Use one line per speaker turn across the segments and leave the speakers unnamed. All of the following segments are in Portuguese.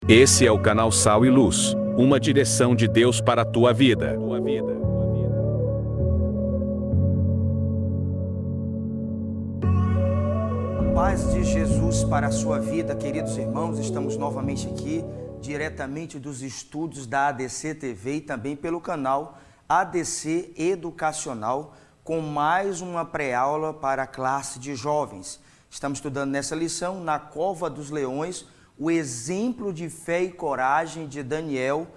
Esse é o canal Sal e Luz, uma direção de Deus para a tua vida.
Paz de Jesus para a sua vida, queridos irmãos. Estamos novamente aqui, diretamente dos estúdios da ADC TV e também pelo canal ADC Educacional, com mais uma pré-aula para a classe de jovens. Estamos estudando nessa lição, na Cova dos Leões, o exemplo de fé e coragem de Daniel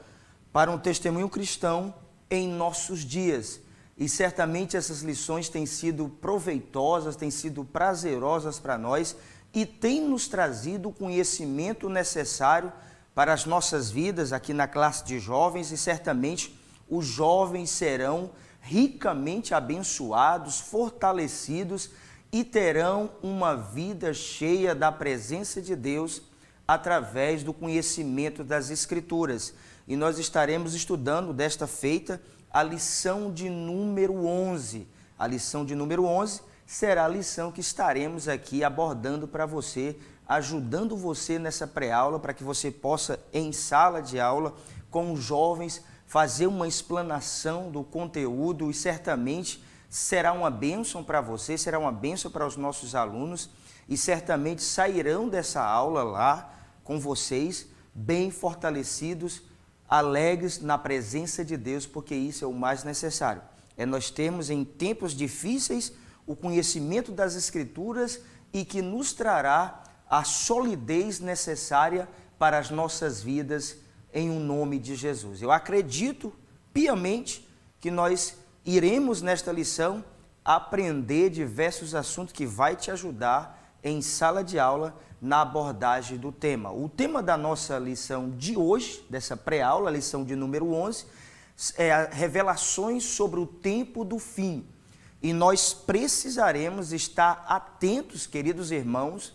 para um testemunho cristão em nossos dias. E certamente essas lições têm sido proveitosas, têm sido prazerosas para nós e têm nos trazido o conhecimento necessário para as nossas vidas aqui na classe de jovens, e certamente os jovens serão ricamente abençoados, fortalecidos e terão uma vida cheia da presença de Deus através do conhecimento das Escrituras. E nós estaremos estudando desta feita a lição de número 11. A lição de número 11 será a lição que estaremos aqui abordando para você, ajudando você nessa pré-aula, para que você possa, em sala de aula, com os jovens, fazer uma explanação do conteúdo, e certamente será uma bênção para você, será uma bênção para os nossos alunos, e certamente sairão dessa aula lá com vocês, bem fortalecidos, alegres na presença de Deus, porque isso é o mais necessário. É nós termos em tempos difíceis o conhecimento das Escrituras e que nos trará a solidez necessária para as nossas vidas em um nome de Jesus. Eu acredito piamente que nós iremos nesta lição aprender diversos assuntos que vai te ajudar em sala de aula na abordagem do tema. O tema da nossa lição de hoje, dessa pré-aula, lição de número 11, é revelações sobre o tempo do fim. E nós precisaremos estar atentos, queridos irmãos,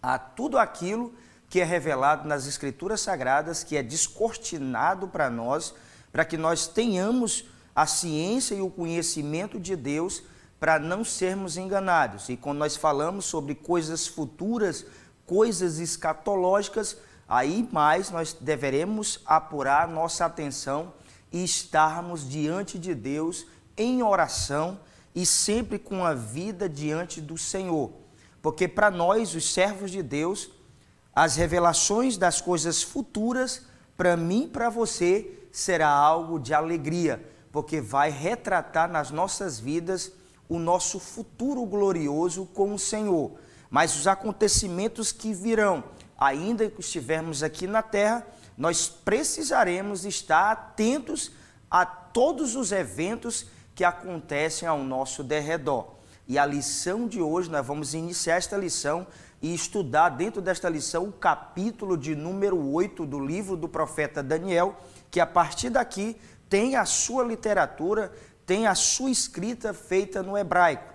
a tudo aquilo que é revelado nas Escrituras Sagradas, que é descortinado para nós, para que nós tenhamos a ciência e o conhecimento de Deus, para não sermos enganados. E quando nós falamos sobre coisas futuras, coisas escatológicas, aí mais nós deveremos apurar nossa atenção e estarmos diante de Deus em oração e sempre com a vida diante do Senhor. Porque para nós, os servos de Deus, as revelações das coisas futuras, para mim e para você, será algo de alegria, porque vai retratar nas nossas vidas o nosso futuro glorioso com o Senhor. Mas os acontecimentos que virão, ainda que estivermos aqui na terra, nós precisaremos estar atentos a todos os eventos que acontecem ao nosso derredor. E a lição de hoje, nós vamos iniciar esta lição e estudar dentro desta lição o capítulo de número 8 do livro do profeta Daniel, que a partir daqui tem a sua literatura, tem a sua escrita feita no hebraico.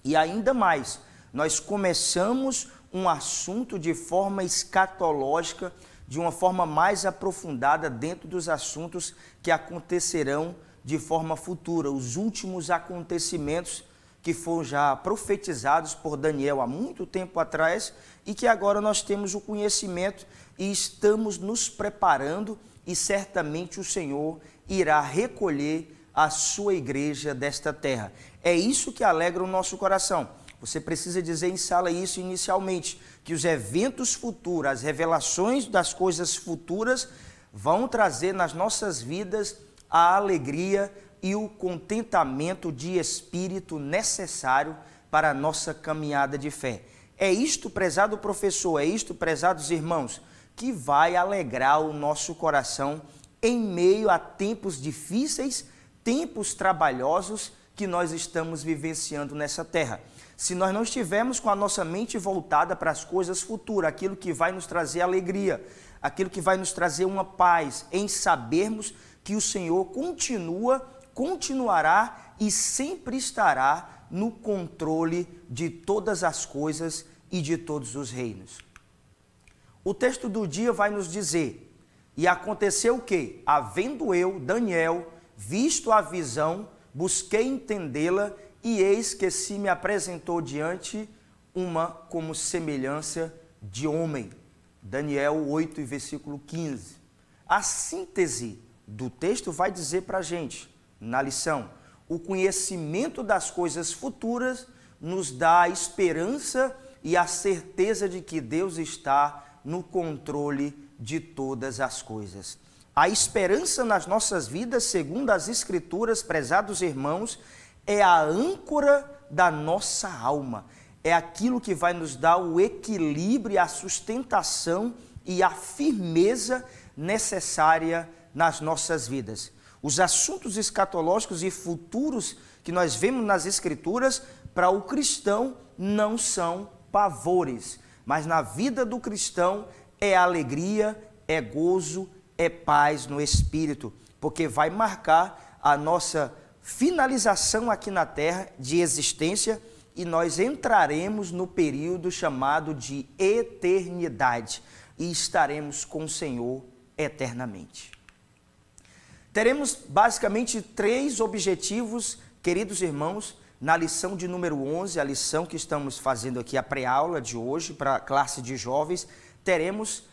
E ainda mais, nós começamos um assunto de forma escatológica, de uma forma mais aprofundada dentro dos assuntos que acontecerão de forma futura, os últimos acontecimentos que foram já profetizados por Daniel há muito tempo atrás e que agora nós temos o conhecimento e estamos nos preparando, e certamente o Senhor irá recolher a sua igreja desta terra. É isso que alegra o nosso coração. Você precisa dizer em sala isso inicialmente, que os eventos futuros, as revelações das coisas futuras vão trazer nas nossas vidas a alegria e o contentamento de espírito necessário para a nossa caminhada de fé. É isto, prezado professor, é isto, prezados irmãos, que vai alegrar o nosso coração em meio a tempos difíceis, tempos trabalhosos que nós estamos vivenciando nessa terra. Se nós não estivermos com a nossa mente voltada para as coisas futuras, aquilo que vai nos trazer alegria, aquilo que vai nos trazer uma paz, em sabermos que o Senhor continuará e sempre estará no controle de todas as coisas e de todos os reinos. O texto do dia vai nos dizer: e aconteceu o quê? Havendo eu, Daniel, visto a visão, busquei entendê-la, e eis que se me apresentou diante uma como semelhança de homem. Daniel 8 e versículo 15. A síntese do texto vai dizer para a gente, na lição, o conhecimento das coisas futuras nos dá a esperança e a certeza de que Deus está no controle de todas as coisas. A esperança nas nossas vidas, segundo as Escrituras, prezados irmãos, é a âncora da nossa alma. É aquilo que vai nos dar o equilíbrio, a sustentação e a firmeza necessária nas nossas vidas. Os assuntos escatológicos e futuros que nós vemos nas Escrituras, para o cristão não são pavores, mas na vida do cristão é alegria, é gozo, é paz no Espírito, porque vai marcar a nossa finalização aqui na terra de existência e nós entraremos no período chamado de eternidade e estaremos com o Senhor eternamente. Teremos basicamente 3 objetivos, queridos irmãos, na lição de número 11, a lição que estamos fazendo aqui, a pré-aula de hoje para a classe de jovens, teremos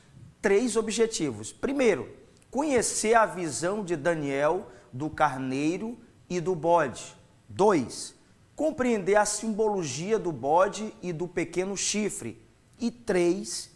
3 objetivos. Primeiro, conhecer a visão de Daniel do carneiro e do bode. 2, compreender a simbologia do bode e do pequeno chifre. E 3,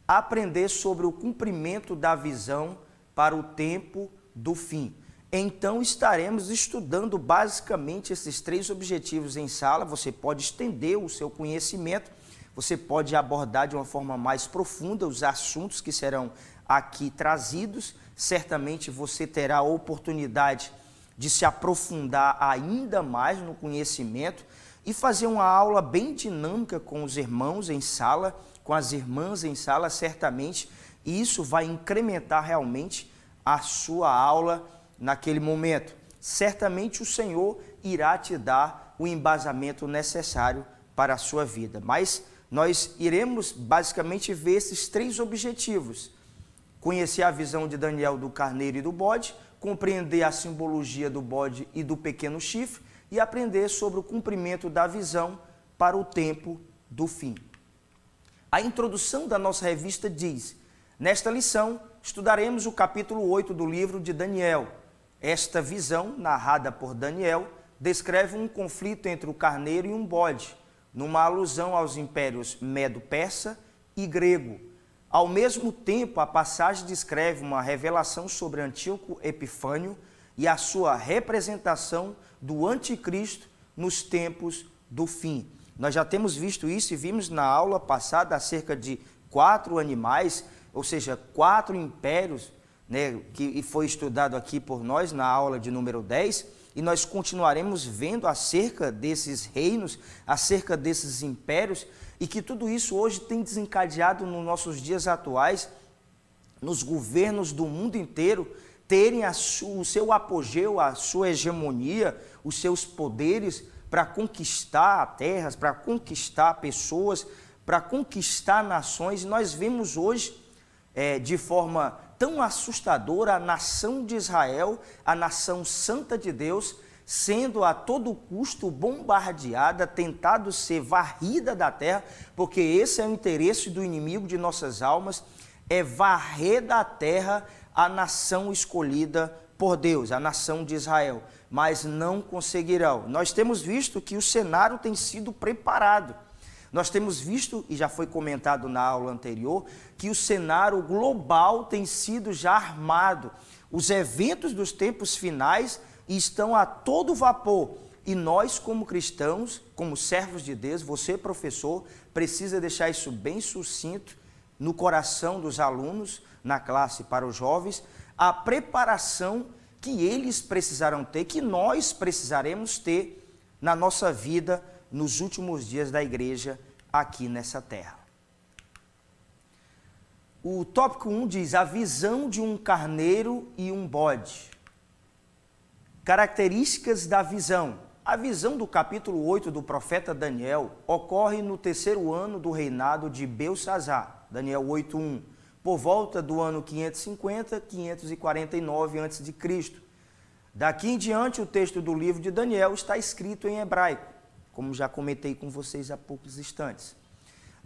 aprender sobre o cumprimento da visão para o tempo do fim. Então estaremos estudando basicamente esses 3 objetivos em sala. Você pode estender o seu conhecimento, você pode abordar de uma forma mais profunda os assuntos que serão aqui trazidos. Certamente você terá a oportunidade de se aprofundar ainda mais no conhecimento e fazer uma aula bem dinâmica com os irmãos em sala, com as irmãs em sala, certamente, e isso vai incrementar realmente a sua aula naquele momento. Certamente o Senhor irá te dar o embasamento necessário para a sua vida. Mas nós iremos basicamente ver esses 3 objetivos. Conhecer a visão de Daniel do carneiro e do bode, compreender a simbologia do bode e do pequeno chifre e aprender sobre o cumprimento da visão para o tempo do fim. A introdução da nossa revista diz: nesta lição estudaremos o capítulo 8 do livro de Daniel. Esta visão, narrada por Daniel, descreve um conflito entre o carneiro e um bode, numa alusão aos impérios medo-persa e grego. Ao mesmo tempo, a passagem descreve uma revelação sobre Antíoco Epifânio e a sua representação do anticristo nos tempos do fim. Nós já temos visto isso e vimos na aula passada acerca de 4 animais, ou seja, 4 impérios, né, que foi estudado aqui por nós na aula de número 10, e nós continuaremos vendo acerca desses reinos, acerca desses impérios, e que tudo isso hoje tem desencadeado nos nossos dias atuais, nos governos do mundo inteiro, terem o seu apogeu, a sua hegemonia, os seus poderes para conquistar terras, para conquistar pessoas, para conquistar nações. E nós vemos hoje, de forma tão assustadora, a nação de Israel, a nação santa de Deus, sendo a todo custo bombardeada, tentado ser varrida da terra, porque esse é o interesse do inimigo de nossas almas, é varrer da terra a nação escolhida por Deus, a nação de Israel, mas não conseguirão. Nós temos visto que o cenário tem sido preparado. Nós temos visto, e já foi comentado na aula anterior, que o cenário global tem sido já armado. Os eventos dos tempos finais estão a todo vapor. E nós, como cristãos, como servos de Deus, você, professor, precisa deixar isso bem sucinto no coração dos alunos, na classe para os jovens, a preparação que eles precisarão ter, que nós precisaremos ter na nossa vida nos últimos dias da igreja aqui nessa terra. O tópico 1 diz: a visão de um carneiro e um bode. Características da visão. A visão do capítulo 8 do profeta Daniel ocorre no 3º ano do reinado de Belsazzar, Daniel 8:1, por volta do ano 550, 549 a.C. Daqui em diante, o texto do livro de Daniel está escrito em hebraico, como já comentei com vocês há poucos instantes.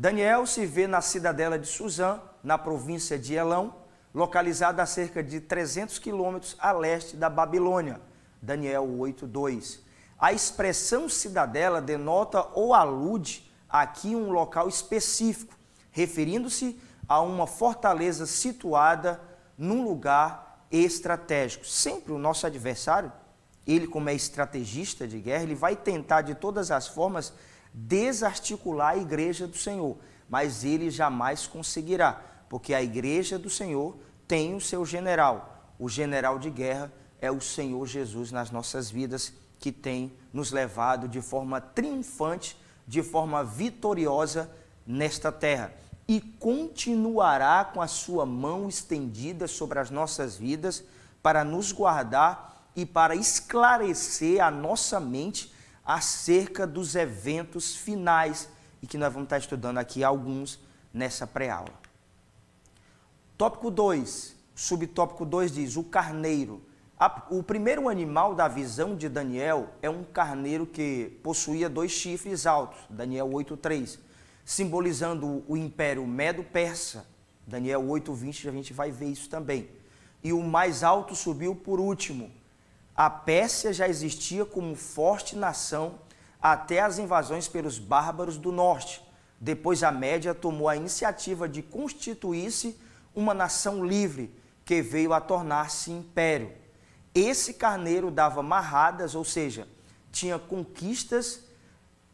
Daniel se vê na cidadela de Suzã, na província de Elão, localizada a cerca de 300 quilômetros a leste da Babilônia. Daniel 8:2. A expressão cidadela denota ou alude aqui um local específico, referindo-se a uma fortaleza situada num lugar estratégico. Sempre o nosso adversário, ele como é estrategista de guerra, ele vai tentar de todas as formas desarticular a igreja do Senhor, mas ele jamais conseguirá, porque a igreja do Senhor tem o seu general. O general de guerra é o Senhor Jesus nas nossas vidas, que tem nos levado de forma triunfante, de forma vitoriosa nesta terra. E continuará com a sua mão estendida sobre as nossas vidas para nos guardar e para esclarecer a nossa mente acerca dos eventos finais, e que nós vamos estar estudando aqui alguns nessa pré-aula. Tópico 2, subtópico 2 diz, o carneiro. O primeiro animal da visão de Daniel é um carneiro que possuía 2 chifres altos, Daniel 8:3, simbolizando o império Medo-Persa, Daniel 8:20, a gente vai ver isso também. E o mais alto subiu por último. A Pérsia já existia como forte nação até as invasões pelos bárbaros do norte. Depois a Média tomou a iniciativa de constituir-se uma nação livre, que veio a tornar-se império. Esse carneiro dava marradas, ou seja, tinha conquistas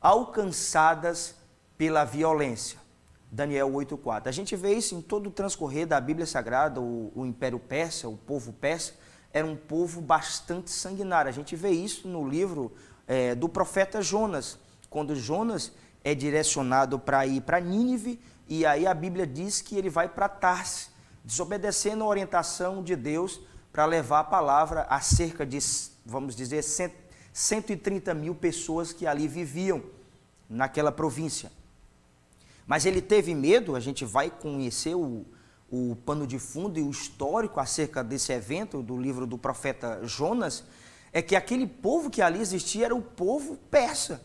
alcançadas pela violência. Daniel 8:4. A gente vê isso em todo o transcorrer da Bíblia Sagrada. O Império Persa, o povo persa, era um povo bastante sanguinário. A gente vê isso no livro do profeta Jonas, quando Jonas é direcionado para ir para Nínive, e aí a Bíblia diz que ele vai para Tarse, desobedecendo a orientação de Deus para levar a palavra a cerca de, vamos dizer, 130 mil pessoas que ali viviam naquela província. Mas ele teve medo, a gente vai conhecer o pano de fundo e o histórico acerca desse evento do livro do profeta Jonas, é que aquele povo que ali existia era o povo persa.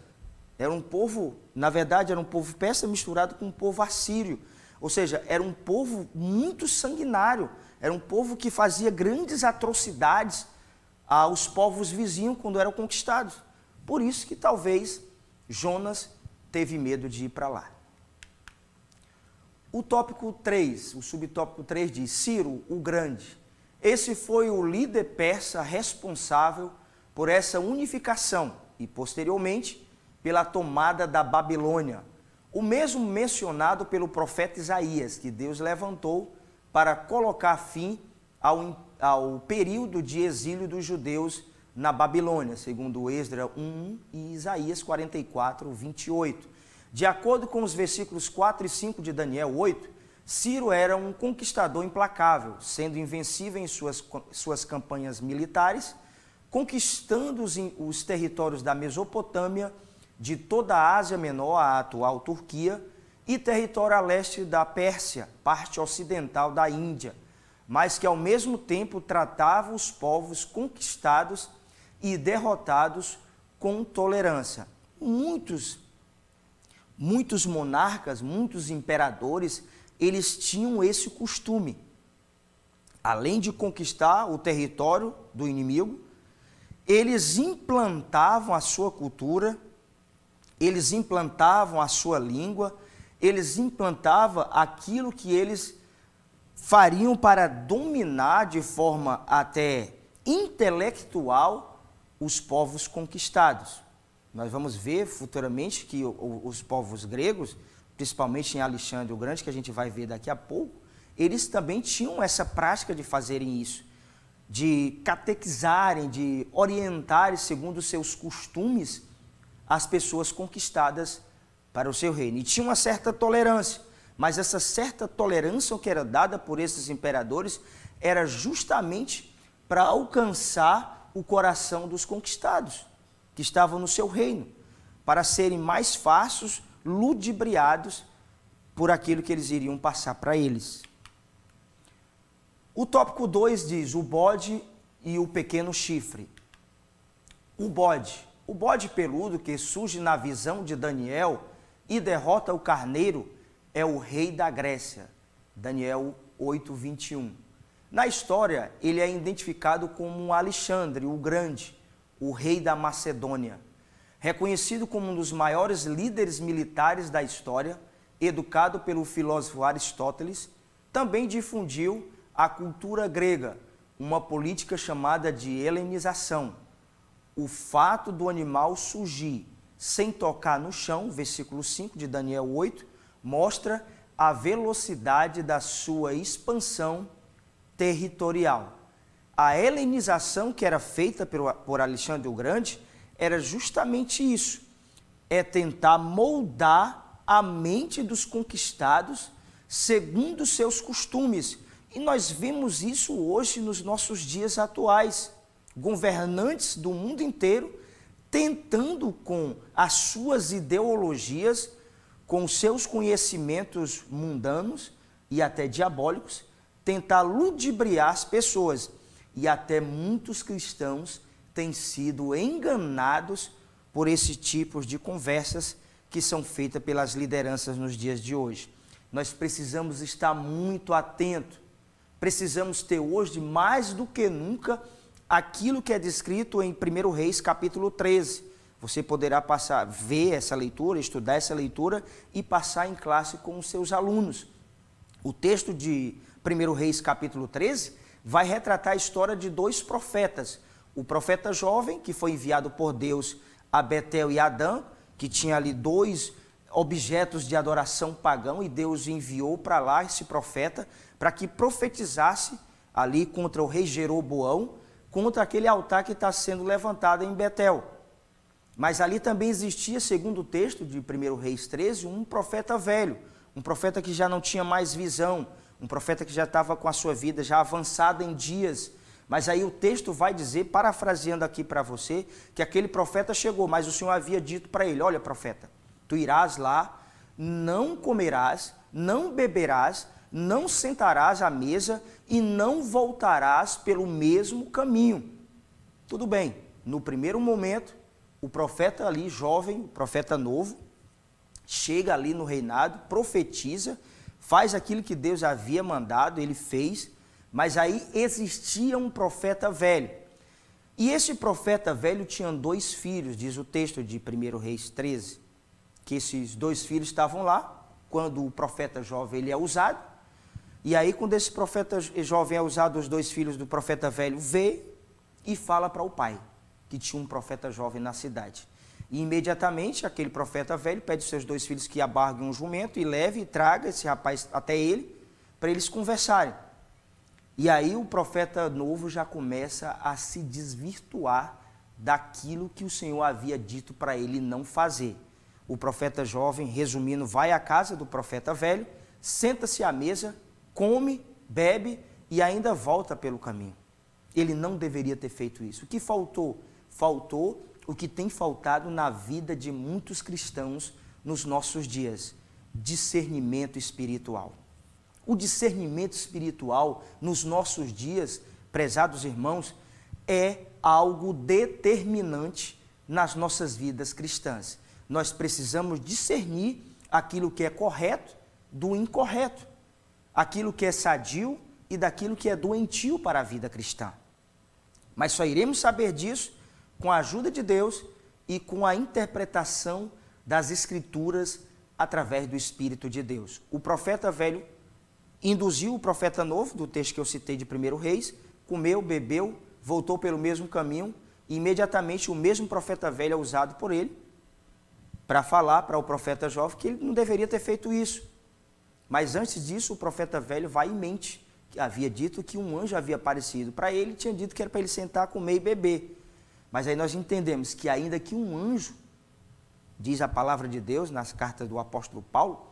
Era um povo, na verdade, era um povo persa misturado com um povo assírio. Ou seja, era um povo muito sanguinário, era um povo que fazia grandes atrocidades aos povos vizinhos quando eram conquistados. Por isso que talvez Jonas teve medo de ir para lá. O tópico 3, o subtópico 3 diz, Ciro o Grande. Esse foi o líder persa responsável por essa unificação e, posteriormente, pela tomada da Babilônia. O mesmo mencionado pelo profeta Isaías, que Deus levantou para colocar fim ao período de exílio dos judeus na Babilônia, segundo Esdras 1 e Isaías 44:28. De acordo com os versículos 4 e 5 de Daniel 8, Ciro era um conquistador implacável, sendo invencível em suas campanhas militares, conquistando os territórios da Mesopotâmia, de toda a Ásia Menor, a atual Turquia, e território a leste da Pérsia, parte ocidental da Índia, mas que ao mesmo tempo tratava os povos conquistados e derrotados com tolerância. Muitos monarcas, muitos imperadores, eles tinham esse costume. Além de conquistar o território do inimigo, eles implantavam a sua cultura, eles implantavam a sua língua, eles implantavam aquilo que eles fariam para dominar de forma até intelectual os povos conquistados. Nós vamos ver futuramente que os povos gregos, principalmente em Alexandre o Grande, que a gente vai ver daqui a pouco, eles também tinham essa prática de fazerem isso, de catequizarem, de orientarem segundo os seus costumes as pessoas conquistadas para o seu reino. E tinha uma certa tolerância, mas essa certa tolerância que era dada por esses imperadores era justamente para alcançar o coração dos conquistados, que estavam no seu reino, para serem mais fáceis, ludibriados por aquilo que eles iriam passar para eles. O tópico 2 diz, o bode e o pequeno chifre. O bode peludo que surge na visão de Daniel e derrota o carneiro, é o rei da Grécia, Daniel 8:21. Na história, ele é identificado como Alexandre, o Grande, o rei da Macedônia. Reconhecido como um dos maiores líderes militares da história, educado pelo filósofo Aristóteles, também difundiu a cultura grega, uma política chamada de helenização. O fato do animal surgir sem tocar no chão, versículo 5 de Daniel 8, mostra a velocidade da sua expansão territorial. A helenização que era feita por Alexandre o Grande era justamente isso, é tentar moldar a mente dos conquistados segundo seus costumes. E nós vemos isso hoje nos nossos dias atuais. Governantes do mundo inteiro tentando com as suas ideologias, com seus conhecimentos mundanos e até diabólicos, tentar ludibriar as pessoas. E até muitos cristãos têm sido enganados por esse tipo de conversas que são feitas pelas lideranças nos dias de hoje. Nós precisamos estar muito atentos, precisamos ter hoje, mais do que nunca, aquilo que é descrito em 1 Reis, capítulo 13. Você poderá ver essa leitura, estudar essa leitura e passar em classe com os seus alunos. O texto de 1 Reis, capítulo 13, vai retratar a história de dois profetas. O profeta jovem, que foi enviado por Deus a Betel e Adã, que tinha ali dois objetos de adoração pagão, e Deus enviou para lá esse profeta para que profetizasse ali contra o rei Jeroboão, contra aquele altar que está sendo levantado em Betel. Mas ali também existia, segundo o texto de 1 Reis 13, um profeta velho, um profeta que já não tinha mais visão, um profeta que já estava com a sua vida já avançada em dias. Mas aí o texto vai dizer, parafraseando aqui para você, que aquele profeta chegou, mas o Senhor havia dito para ele: olha, profeta, tu irás lá, não comerás, não beberás, não sentarás à mesa e não voltarás pelo mesmo caminho. Tudo bem, no primeiro momento, o profeta ali, jovem, o profeta novo, chega ali no reinado, profetiza, faz aquilo que Deus havia mandado, ele fez, mas aí existia um profeta velho. E esse profeta velho tinha dois filhos, diz o texto de 1 Reis 13, que esses dois filhos estavam lá, quando o profeta jovem ele é usado, e aí quando esse profeta jovem é usado, os dois filhos do profeta velho vê e fala para o pai, que tinha um profeta jovem na cidade. E imediatamente aquele profeta velho pede aos seus dois filhos que abarguem um jumento e leve e traga esse rapaz até ele, para eles conversarem. E aí o profeta novo já começa a se desvirtuar daquilo que o Senhor havia dito para ele não fazer. O profeta jovem, resumindo, vai à casa do profeta velho, senta-se à mesa, come, bebe e ainda volta pelo caminho. Ele não deveria ter feito isso. O que faltou? Faltou o que tem faltado na vida de muitos cristãos nos nossos dias: discernimento espiritual. O discernimento espiritual nos nossos dias, prezados irmãos, é algo determinante nas nossas vidas cristãs. Nós precisamos discernir aquilo que é correto do incorreto, aquilo que é sadio e daquilo que é doentio para a vida cristã. Mas só iremos saber disso com a ajuda de Deus e com a interpretação das Escrituras através do Espírito de Deus. O profeta velho induziu o profeta novo, do texto que eu citei de 1 Reis, comeu, bebeu, voltou pelo mesmo caminho, e imediatamente o mesmo profeta velho é usado por ele para falar para o profeta jovem que ele não deveria ter feito isso. Mas antes disso, o profeta velho vai e mente, que havia dito que um anjo havia aparecido para ele, tinha dito que era para ele sentar, comer e beber. Mas aí nós entendemos que ainda que um anjo, diz a palavra de Deus nas cartas do apóstolo Paulo,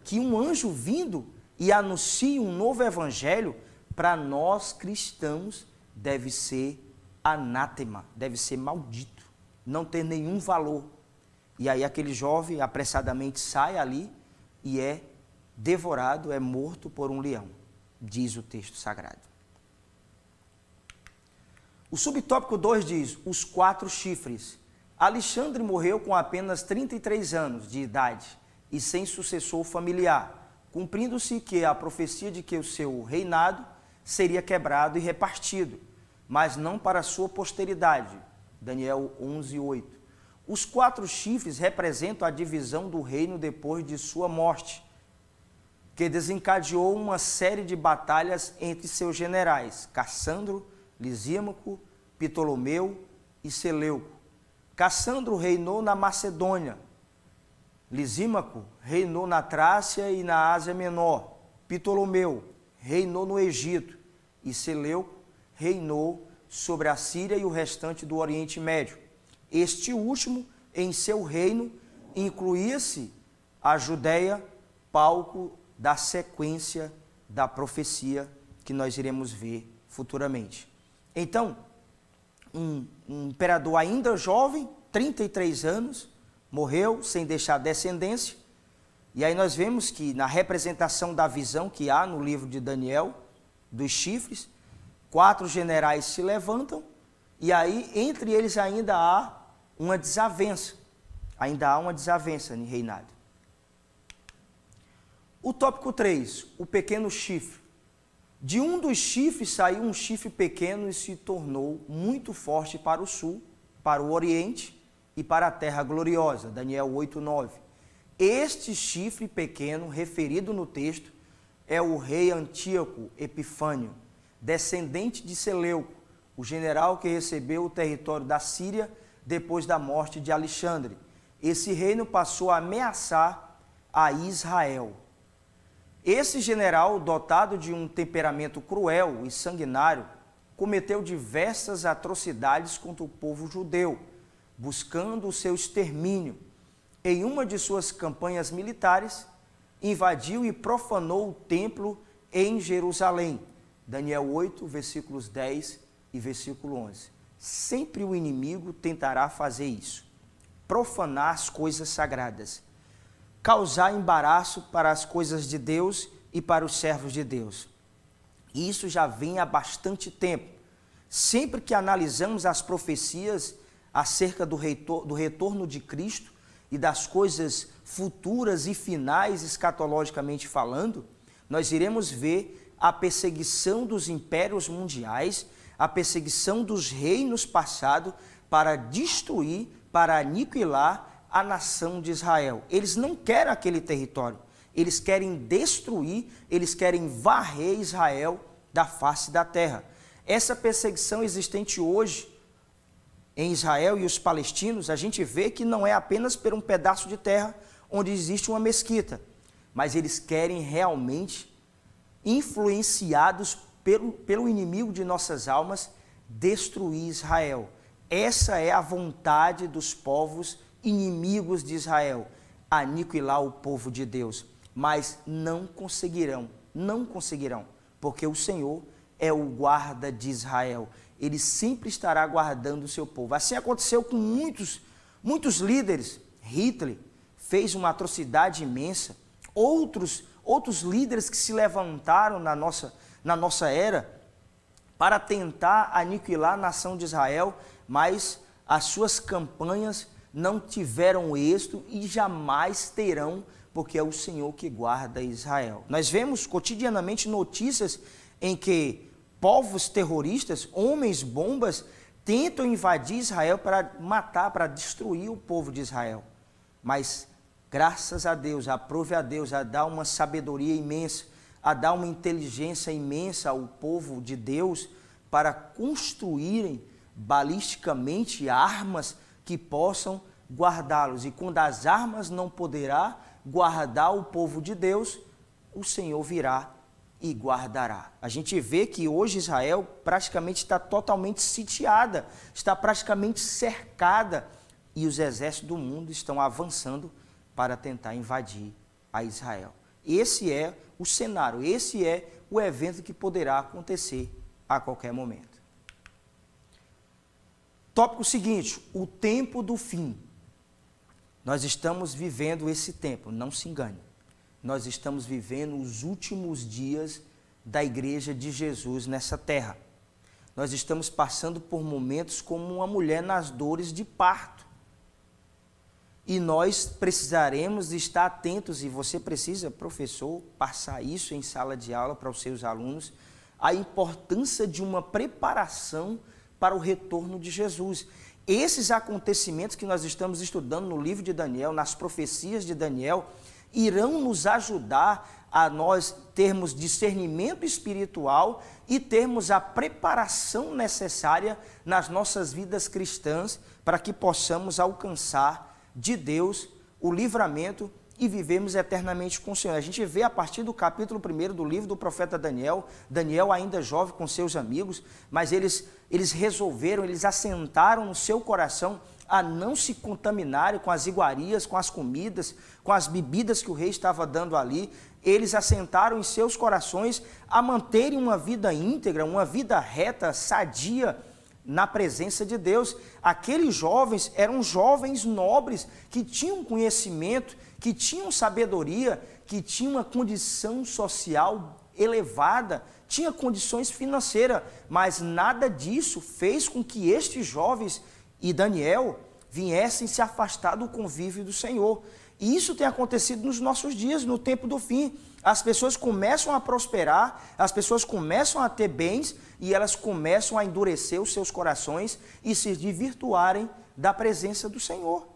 que um anjo vindo e anuncia um novo evangelho, para nós cristãos deve ser anátema, deve ser maldito, não ter nenhum valor. E aí aquele jovem apressadamente sai ali e é devorado, é morto por um leão, diz o texto sagrado. O subtópico 2 diz: os 4 chifres. Alexandre morreu com apenas 33 anos de idade e sem sucessor familiar, cumprindo-se que a profecia de que o seu reinado seria quebrado e repartido, mas não para a sua posteridade. Daniel 11:8. Os 4 chifres representam a divisão do reino depois de sua morte, que desencadeou uma série de batalhas entre seus generais, Cassandro, Lisímaco, Ptolomeu e Seleuco. Cassandro reinou na Macedônia, Lisímaco reinou na Trácia e na Ásia Menor, Ptolomeu reinou no Egito e Seleuco reinou sobre a Síria e o restante do Oriente Médio. Este último, em seu reino, incluía-se a Judéia, palco da sequência da profecia que nós iremos ver futuramente. Então, um imperador ainda jovem, 33 anos, morreu sem deixar descendência. E aí nós vemos que na representação da visão que há no livro de Daniel, dos chifres, 4 generais se levantam e aí entre eles ainda há uma desavença. Ainda há uma desavença no reinado. O tópico 3, o pequeno chifre. De um dos chifres saiu um chifre pequeno e se tornou muito forte para o sul, para o oriente e para a terra gloriosa. Daniel 8:9. Este chifre pequeno, referido no texto, é o rei Antíoco Epifânio, descendente de Seleuco, o general que recebeu o território da Síria depois da morte de Alexandre. Esse reino passou a ameaçar a Israel. Esse general, dotado de um temperamento cruel e sanguinário, cometeu diversas atrocidades contra o povo judeu, buscando o seu extermínio. Em uma de suas campanhas militares, invadiu e profanou o templo em Jerusalém. Daniel 8, versículos 10 e versículo 11. Sempre o inimigo tentará fazer isso, profanar as coisas sagradas, causar embaraço para as coisas de Deus e para os servos de Deus. E isso já vem há bastante tempo. Sempre que analisamos as profecias acerca do retorno de Cristo e das coisas futuras e finais, escatologicamente falando, nós iremos ver a perseguição dos impérios mundiais, a perseguição dos reinos passados para destruir, para aniquilar a nação de Israel. Eles não querem aquele território, eles querem destruir, eles querem varrer Israel da face da terra. Essa perseguição existente hoje em Israel e os palestinos, a gente vê que não é apenas por um pedaço de terra onde existe uma mesquita, mas eles querem realmente, influenciados pelo inimigo de nossas almas, destruir Israel. Essa é a vontade dos povos inimigos de Israel, aniquilar o povo de Deus, mas não conseguirão, porque o Senhor é o guarda de Israel, ele sempre estará guardando o seu povo. Assim aconteceu com muitos líderes. Hitler fez uma atrocidade imensa, outros líderes que se levantaram na nossa era para tentar aniquilar a nação de Israel, mas as suas campanhas não tiveram êxito e jamais terão, porque é o Senhor que guarda Israel. Nós vemos cotidianamente notícias em que povos terroristas, homens bombas, tentam invadir Israel para matar, para destruir o povo de Israel. Mas graças a Deus, aprove a Deus a dar uma sabedoria imensa, a dar uma inteligência imensa ao povo de Deus para construírem balisticamente armas que possam guardá-los. E quando as armas não poderá guardar o povo de Deus, o Senhor virá e guardará. A gente vê que hoje Israel praticamente está totalmente sitiada, está praticamente cercada, e os exércitos do mundo estão avançando para tentar invadir a Israel. Esse é o cenário, esse é o evento que poderá acontecer a qualquer momento. Tópico seguinte, o tempo do fim. Nós estamos vivendo esse tempo, não se engane. Nós estamos vivendo os últimos dias da igreja de Jesus nessa terra. Nós estamos passando por momentos como uma mulher nas dores de parto. E nós precisaremos estar atentos, e você precisa, professor, passar isso em sala de aula para os seus alunos, a importância de uma preparação para o retorno de Jesus. Esses acontecimentos que nós estamos estudando no livro de Daniel, nas profecias de Daniel, irão nos ajudar a nós termos discernimento espiritual e termos a preparação necessária nas nossas vidas cristãs para que possamos alcançar de Deus o livramento e vivemos eternamente com o Senhor. A gente vê a partir do capítulo 1 do livro do profeta Daniel, Daniel ainda jovem com seus amigos, mas eles resolveram, eles assentaram no seu coração a não se contaminarem com as iguarias, com as comidas, com as bebidas que o rei estava dando ali. Eles assentaram em seus corações a manterem uma vida íntegra, uma vida reta, sadia, na presença de Deus. Aqueles jovens eram jovens nobres, que tinham conhecimento, que tinham sabedoria, que tinham uma condição social elevada, tinha condições financeiras, mas nada disso fez com que estes jovens e Daniel viessem se afastar do convívio do Senhor. E isso tem acontecido nos nossos dias, no tempo do fim. As pessoas começam a prosperar, as pessoas começam a ter bens e elas começam a endurecer os seus corações e se desvirtuarem da presença do Senhor.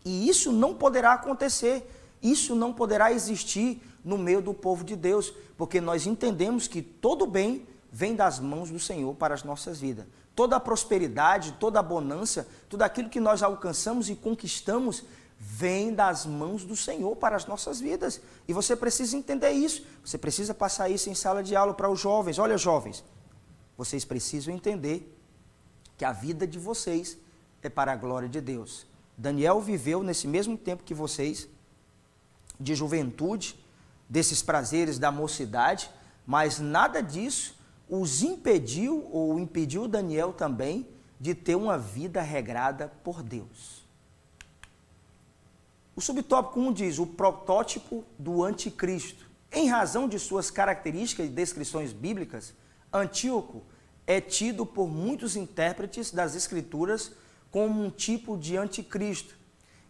E isso não poderá acontecer, isso não poderá existir no meio do povo de Deus, porque nós entendemos que todo bem vem das mãos do Senhor para as nossas vidas. Toda a prosperidade, toda a bonança, tudo aquilo que nós alcançamos e conquistamos vem das mãos do Senhor para as nossas vidas. E você precisa entender isso. Você precisa passar isso em sala de aula para os jovens. Olha, jovens, vocês precisam entender que a vida de vocês é para a glória de Deus. Daniel viveu nesse mesmo tempo que vocês, de juventude, desses prazeres da mocidade, mas nada disso os impediu, ou impediu Daniel também, de ter uma vida regrada por Deus. O subtópico 1 diz, o protótipo do anticristo. Em razão de suas características e descrições bíblicas, Antíoco é tido por muitos intérpretes das Escrituras como um tipo de anticristo.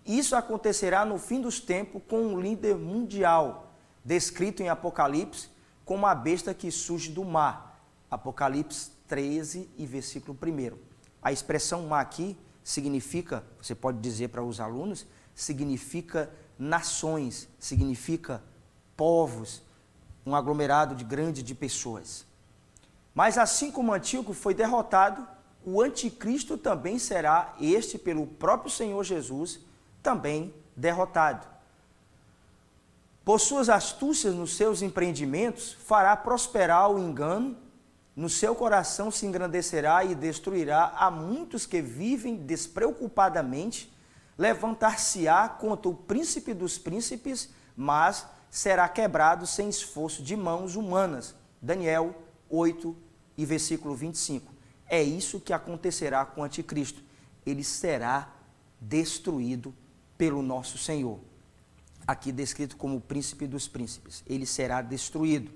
Isso acontecerá no fim dos tempos com um líder mundial, descrito em Apocalipse como a besta que surge do mar. Apocalipse 13 e versículo 1. A expressão mar aqui significa, você pode dizer para os alunos, significa nações, significa povos, um aglomerado grande de pessoas. Mas assim como Antíoco foi derrotado, o anticristo também será, este pelo próprio Senhor Jesus, também derrotado. Por suas astúcias nos seus empreendimentos, fará prosperar o engano, no seu coração se engrandecerá e destruirá a muitos que vivem despreocupadamente, levantar-se-á contra o príncipe dos príncipes, mas será quebrado sem esforço de mãos humanas. Daniel 8 e versículo 25. É isso que acontecerá com o anticristo. Ele será destruído pelo nosso Senhor. Aqui descrito como o príncipe dos príncipes. Ele será destruído.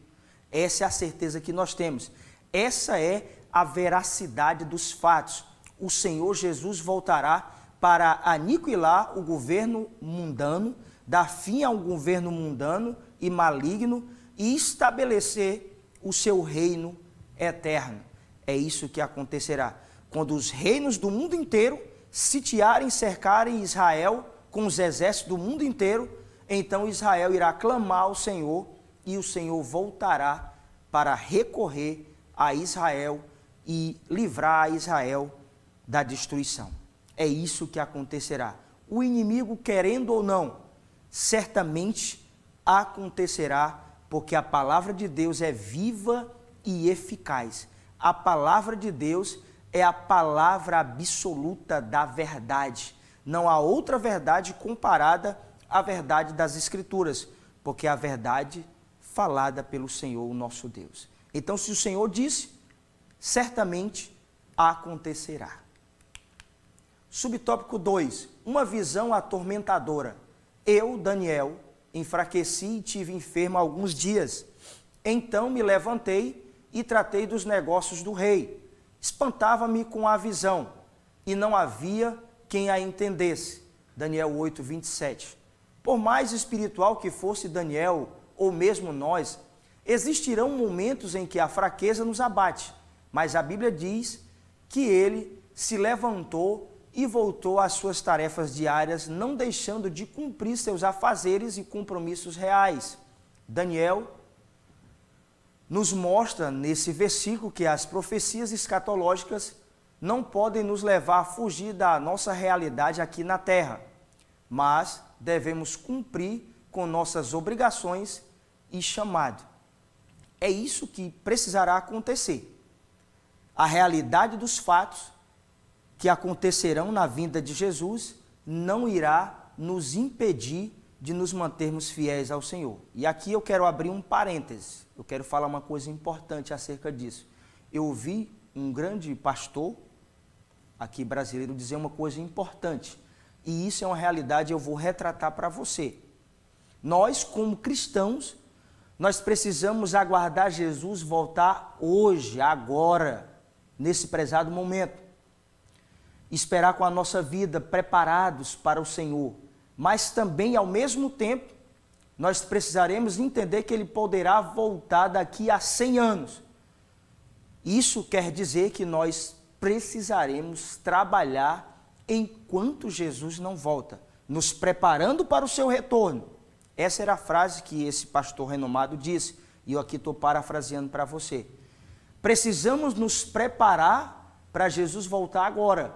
Essa é a certeza que nós temos. Essa é a veracidade dos fatos. O Senhor Jesus voltará para aniquilar o governo mundano, dar fim a um governo mundano e maligno e estabelecer o seu reino eterno. É isso que acontecerá. Quando os reinos do mundo inteiro sitiarem, cercarem Israel com os exércitos do mundo inteiro, então Israel irá clamar ao Senhor e o Senhor voltará para recorrer a Israel e livrar a Israel da destruição. É isso que acontecerá. O inimigo, querendo ou não, certamente acontecerá, porque a palavra de Deus é viva e eficaz. A palavra de Deus é a palavra absoluta da verdade. Não há outra verdade comparada à verdade das Escrituras, porque é a verdade falada pelo Senhor, o nosso Deus. Então, se o Senhor disse, certamente acontecerá. Subtópico 2, uma visão atormentadora. Eu, Daniel, enfraqueci e tive enfermo alguns dias. Então me levantei e tratei dos negócios do rei. Espantava-me com a visão, e não havia quem a entendesse. Daniel 8, 27. Por mais espiritual que fosse Daniel, ou mesmo nós, existirão momentos em que a fraqueza nos abate, mas a Bíblia diz que ele se levantou e voltou às suas tarefas diárias, não deixando de cumprir seus afazeres e compromissos reais. Daniel nos mostra nesse versículo que as profecias escatológicas não podem nos levar a fugir da nossa realidade aqui na terra, mas devemos cumprir com nossas obrigações e chamado. É isso que precisará acontecer. A realidade dos fatos que acontecerão na vinda de Jesus não irá nos impedir de nos mantermos fiéis ao Senhor. E aqui eu quero abrir um parêntese, eu quero falar uma coisa importante acerca disso. Eu ouvi um grande pastor aqui brasileiro dizer uma coisa importante, e isso é uma realidade, eu vou retratar para você. Nós, como cristãos, nós precisamos aguardar Jesus voltar hoje, agora, nesse prezado momento. Esperar com a nossa vida preparados para o Senhor, mas também, ao mesmo tempo, nós precisaremos entender que Ele poderá voltar daqui a 100 anos. Isso quer dizer que nós precisaremos trabalhar enquanto Jesus não volta, nos preparando para o seu retorno. Essa era a frase que esse pastor renomado disse, e eu aqui estou parafraseando para você. Precisamos nos preparar para Jesus voltar agora,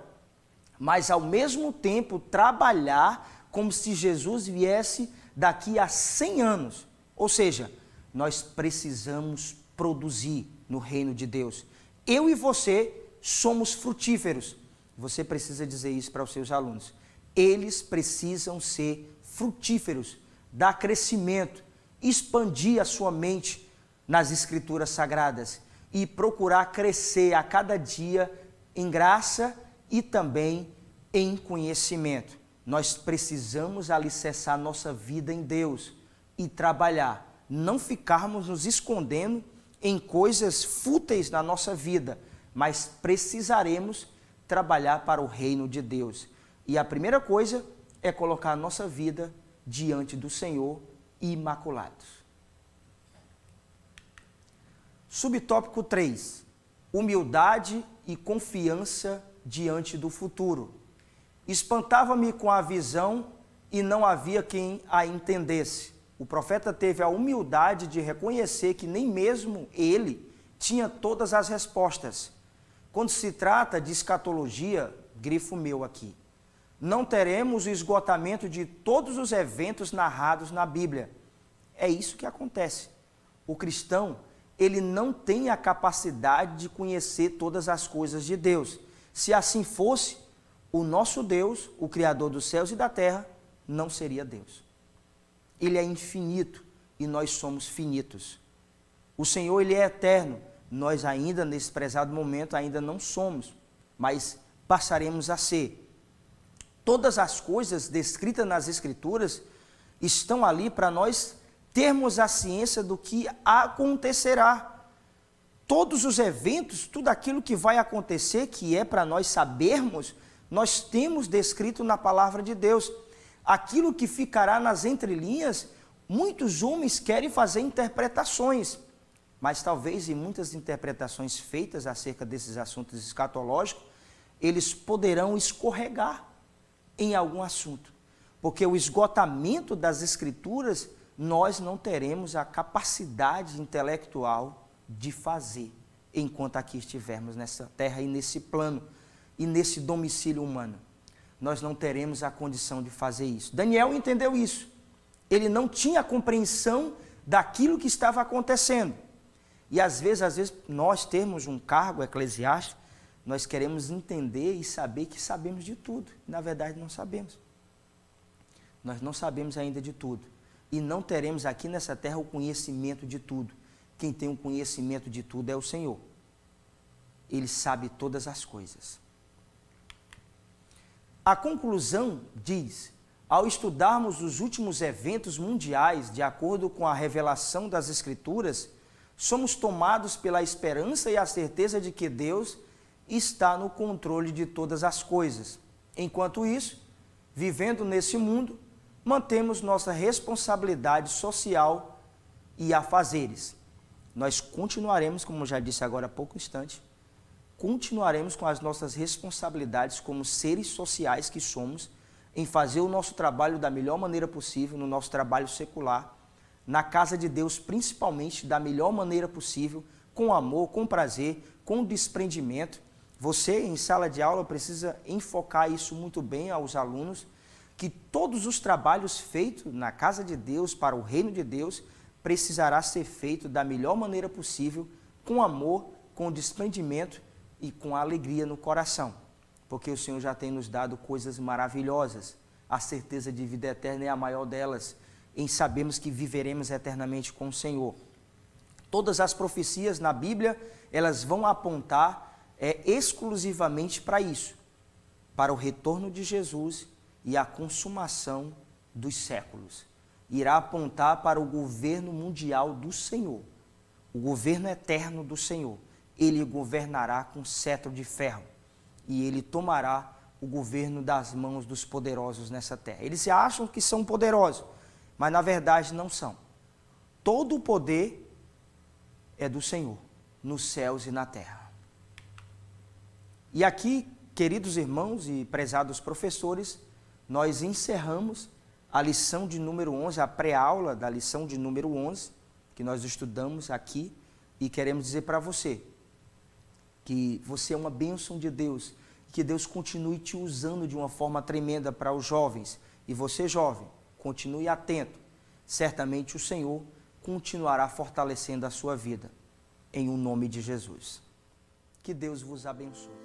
mas ao mesmo tempo trabalhar como se Jesus viesse daqui a 100 anos. Ou seja, nós precisamos produzir no reino de Deus. Eu e você somos frutíferos. Você precisa dizer isso para os seus alunos. Eles precisam ser frutíferos, dar crescimento, expandir a sua mente nas Escrituras Sagradas e procurar crescer a cada dia em graça e também em conhecimento. Nós precisamos alicerçar nossa vida em Deus e trabalhar, não ficarmos nos escondendo em coisas fúteis na nossa vida, mas precisaremos trabalhar para o reino de Deus. E a primeira coisa é colocar a nossa vida diante do Senhor imaculados. Subtópico 3. Humildade e confiança diante do futuro. Espantava-me com a visão e não havia quem a entendesse. O profeta teve a humildade de reconhecer que nem mesmo ele tinha todas as respostas. Quando se trata de escatologia, grifo meu aqui, não teremos o esgotamento de todos os eventos narrados na Bíblia. É isso que acontece. O cristão, ele não tem a capacidade de conhecer todas as coisas de Deus. Se assim fosse, o nosso Deus, o Criador dos céus e da terra, não seria Deus. Ele é infinito e nós somos finitos. O Senhor, Ele é eterno. Nós ainda, nesse prezado momento, ainda não somos, mas passaremos a ser. Todas as coisas descritas nas Escrituras estão ali para nós termos a ciência do que acontecerá. Todos os eventos, tudo aquilo que vai acontecer, que é para nós sabermos, nós temos descrito na palavra de Deus. Aquilo que ficará nas entrelinhas, muitos homens querem fazer interpretações, mas talvez em muitas interpretações feitas acerca desses assuntos escatológicos, eles poderão escorregar em algum assunto, porque o esgotamento das Escrituras, nós não teremos a capacidade intelectual de fazer, enquanto aqui estivermos nessa terra e nesse plano, e nesse domicílio humano. Nós não teremos a condição de fazer isso. Daniel entendeu isso. Ele não tinha compreensão daquilo que estava acontecendo. E às vezes nós temos um cargo eclesiástico, nós queremos entender e saber que sabemos de tudo. Na verdade, não sabemos. Nós não sabemos ainda de tudo. E não teremos aqui nessa terra o conhecimento de tudo. Quem tem o conhecimento de tudo é o Senhor. Ele sabe todas as coisas. A conclusão diz: ao estudarmos os últimos eventos mundiais, de acordo com a revelação das Escrituras, somos tomados pela esperança e a certeza de que Deus está no controle de todas as coisas. Enquanto isso, vivendo nesse mundo, mantemos nossa responsabilidade social e afazeres. Nós continuaremos, como já disse agora há pouco instante, continuaremos com as nossas responsabilidades como seres sociais que somos, em fazer o nosso trabalho da melhor maneira possível, no nosso trabalho secular, na casa de Deus principalmente da melhor maneira possível, com amor, com prazer, com desprendimento. Você, em sala de aula, precisa enfocar isso muito bem aos alunos, que todos os trabalhos feitos na casa de Deus, para o reino de Deus, precisará ser feito da melhor maneira possível, com amor, com desprendimento e com alegria no coração. Porque o Senhor já tem nos dado coisas maravilhosas. A certeza de vida eterna é a maior delas, em sabermos que viveremos eternamente com o Senhor. Todas as profecias na Bíblia, elas vão apontar exclusivamente para isso, para o retorno de Jesus e a consumação dos séculos. Irá apontar para o governo mundial do Senhor, o governo eterno do Senhor. Ele governará com cetro de ferro e ele tomará o governo das mãos dos poderosos nessa terra. Eles acham que são poderosos, mas na verdade não são. Todo o poder é do Senhor, nos céus e na terra. E aqui, queridos irmãos e prezados professores, nós encerramos a lição de número 11, a pré-aula da lição de número 11, que nós estudamos aqui, e queremos dizer para você que você é uma bênção de Deus, que Deus continue te usando de uma forma tremenda para os jovens. E você, jovem, continue atento. Certamente o Senhor continuará fortalecendo a sua vida, em o nome de Jesus. Que Deus vos abençoe.